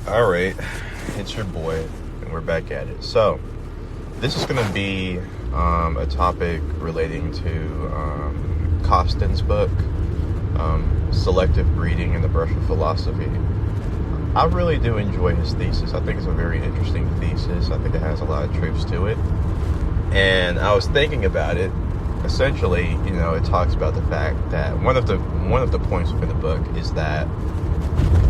All right, it's your boy, and we're back at it. So, this is going to be a topic relating to Costin's book, Selective Breeding and the Brush of Philosophy. I really do enjoy his thesis. I think it's a very interesting thesis. I think it has a lot of truths to it. And I was thinking about it. Essentially, it talks about the fact that one of the points within the book is that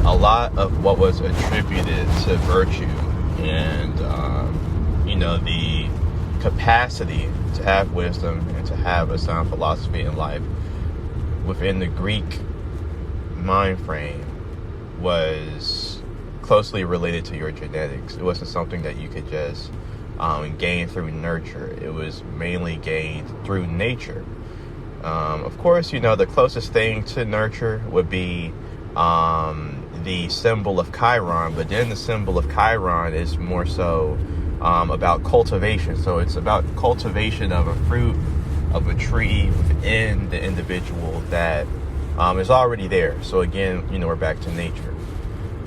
a lot of what was attributed to virtue and the capacity to have wisdom and to have a sound philosophy in life within the Greek mind frame was closely related to your genetics. It wasn't something that you could just gain through nurture. It was mainly gained through nature. Of course, the closest thing to nurture would be the symbol of Chiron, but then the symbol of Chiron is more so about cultivation. So it's about cultivation of a fruit, of a tree within the individual that is already there. So again, we're back to nature.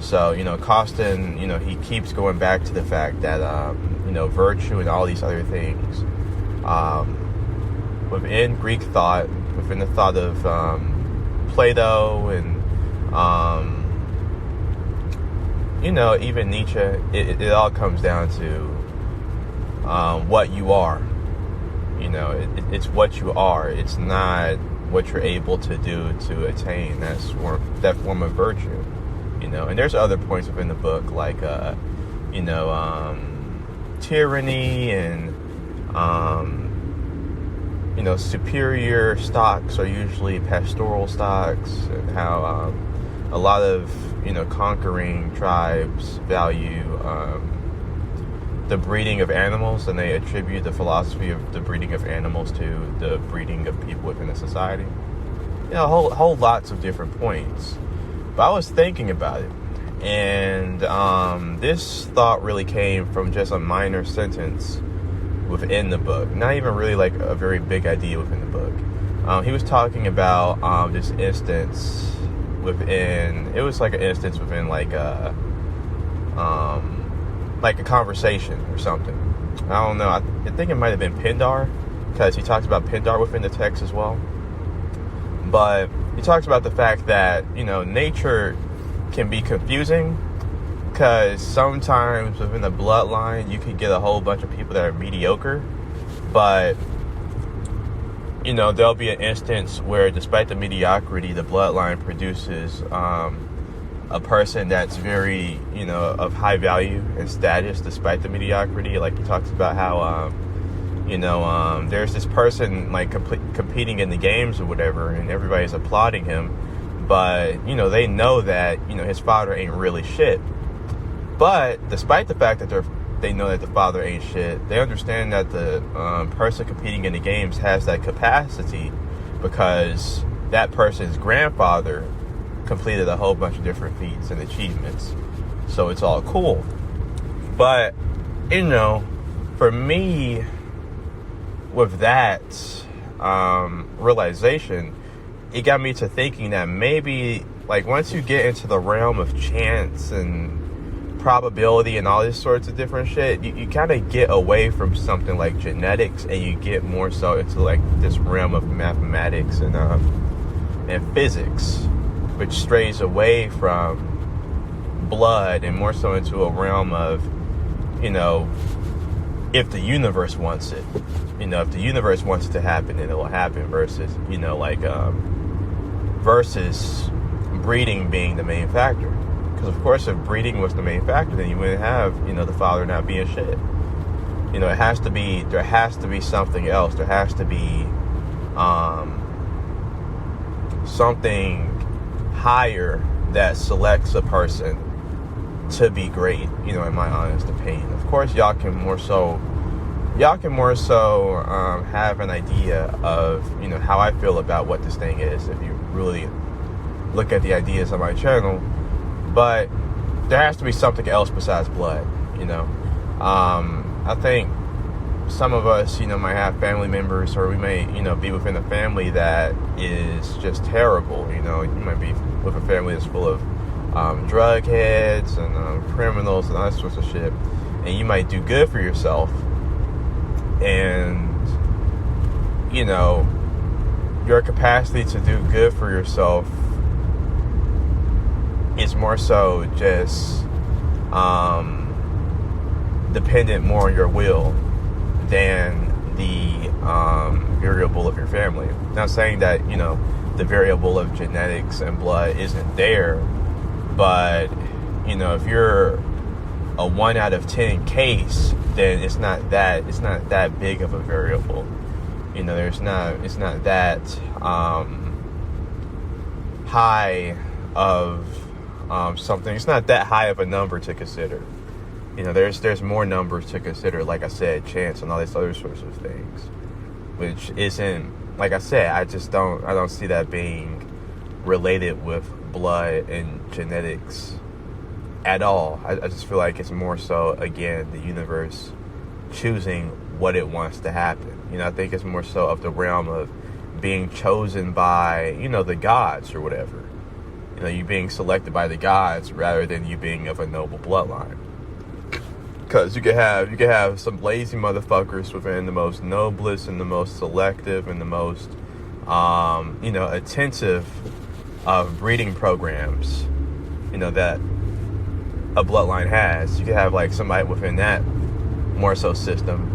So, Costin, he keeps going back to the fact that, virtue and all these other things within Greek thought, within the thought of Plato and even Nietzsche, it all comes down to what you are. It's what you are. It's not what you're able to do to attain that form of virtue. And there's other points within the book like, tyranny and, superior stocks are usually pastoral stocks, and how a lot of conquering tribes value the breeding of animals, and they attribute the philosophy of the breeding of animals to the breeding of people within a society. Whole lots of different points. But I was thinking about it, and this thought really came from just a minor sentence within the book, not even really like a very big idea within the book. He was talking about this instance within, it was like an instance within like a conversation or something. I don't know. I think it might have been Pindar, because he talks about Pindar within the text as well. But he talks about the fact that, nature can be confusing, because sometimes within the bloodline, you could get a whole bunch of people that are mediocre. But, there'll be an instance where despite the mediocrity, the bloodline produces a person that's very, of high value and status despite the mediocrity. Like he talks about how, there's this person like competing in the games or whatever, and everybody's applauding him. But, they know that, his father ain't really shit. But despite the fact that they know that the father ain't shit, they understand that the person competing in the games has that capacity because that person's grandfather completed a whole bunch of different feats and achievements. So it's all cool. But, for me, with that realization, it got me to thinking that maybe, like, once you get into the realm of chance and probability and all this sorts of different shit, you kind of get away from something like genetics, and you get more so into like this realm of mathematics and physics, which strays away from blood and more so into a realm of, if the universe wants it, if the universe wants it to happen, then it will happen, versus, versus breeding being the main factor. Because of course, if breeding was the main factor, then you wouldn't have, the father not being shit. There has to be something else. There has to be something higher that selects a person to be great, in my honest opinion. Of course, y'all can more so have an idea of, how I feel about what this thing is if you really look at the ideas on my channel. But there has to be something else besides blood, I think some of us, might have family members, or we may, be within a family that is just terrible. You might be with a family that's full of drug heads and criminals and all that sorts of shit. And you might do good for yourself. And, you know, your capacity to do good for yourself is more so just dependent more on your will than the variable of your family. Not saying that, you know, the variable of genetics and blood isn't there, but, you know, if you're a 1 out of 10 case, then it's not that big of a variable. You know, it's not that high of something. It's not that high of a number to consider. You know, there's more numbers to consider, like I said, chance and all these other sorts of things, which isn't, like I said, I don't see that being related with blood and genetics at all. I just feel like it's more so, again, the universe choosing what it wants to happen. You know, I think it's more so of the realm of being chosen by, you know, the gods or whatever. You know, you being selected by the gods rather than you being of a noble bloodline. Because you could have some lazy motherfuckers within the most noblest and the most selective and the most, you know, attentive of breeding programs, you know, that a bloodline has. You could have like somebody within that more so system,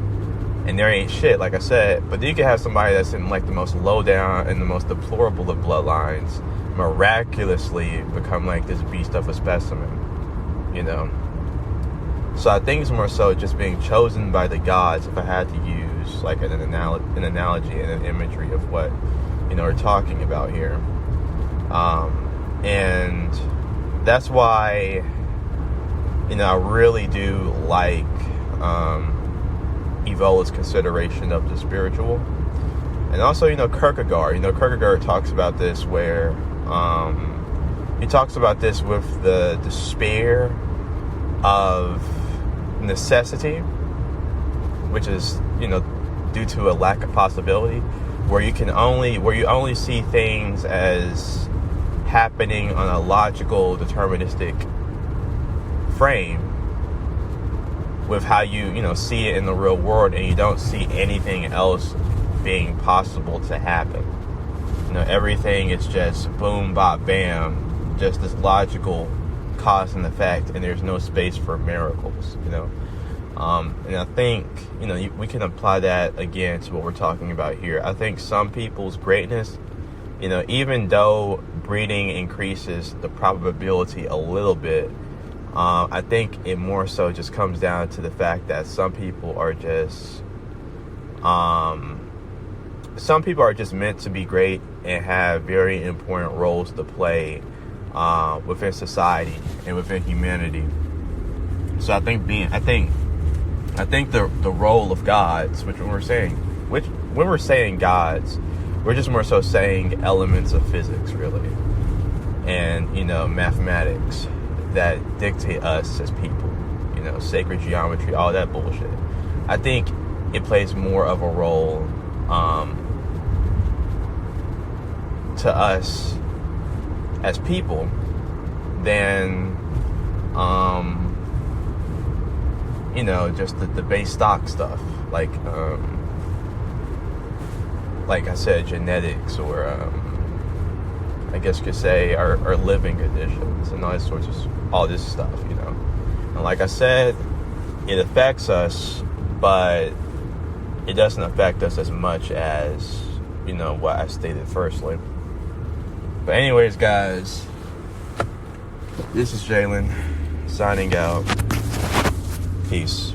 and there ain't shit, like I said. But then you could have somebody that's in like the most low down and the most deplorable of bloodlines miraculously become like this beast of a specimen, you know. So I think it's more so just being chosen by the gods, if I had to use like an analogy and an imagery of what, you know, we're talking about here. And that's why, you know, I really do like Evola's consideration of the spiritual. And also, you know, Kierkegaard talks about this where he talks about this with the despair of necessity, which is, you know, due to a lack of possibility, where you only see things as happening on a logical, deterministic frame with how you know, see it in the real world, and you don't see anything else being possible to happen. You know, everything is just boom, bop, bam, just this logical cause and effect, and there's no space for miracles, you know. And I think, you know, we can apply that again to what we're talking about here. I think some people's greatness, you know, even though breeding increases the probability a little bit, I think it more so just comes down to the fact that some people are just meant to be great and have very important roles to play within society and within humanity. So I think the role of gods, when we're saying gods, we're just more so saying elements of physics, really, and, you know, mathematics that dictate us as people, you know, sacred geometry, all that bullshit. I think it plays more of a role to us as people than you know, just the base stock stuff, like I said, genetics, or I guess you could say our living conditions and all this stuff, you know. And like I said, it affects us, but it doesn't affect us as much as, you know, what I stated firstly. But anyways, guys, this is Jalen signing out. Peace.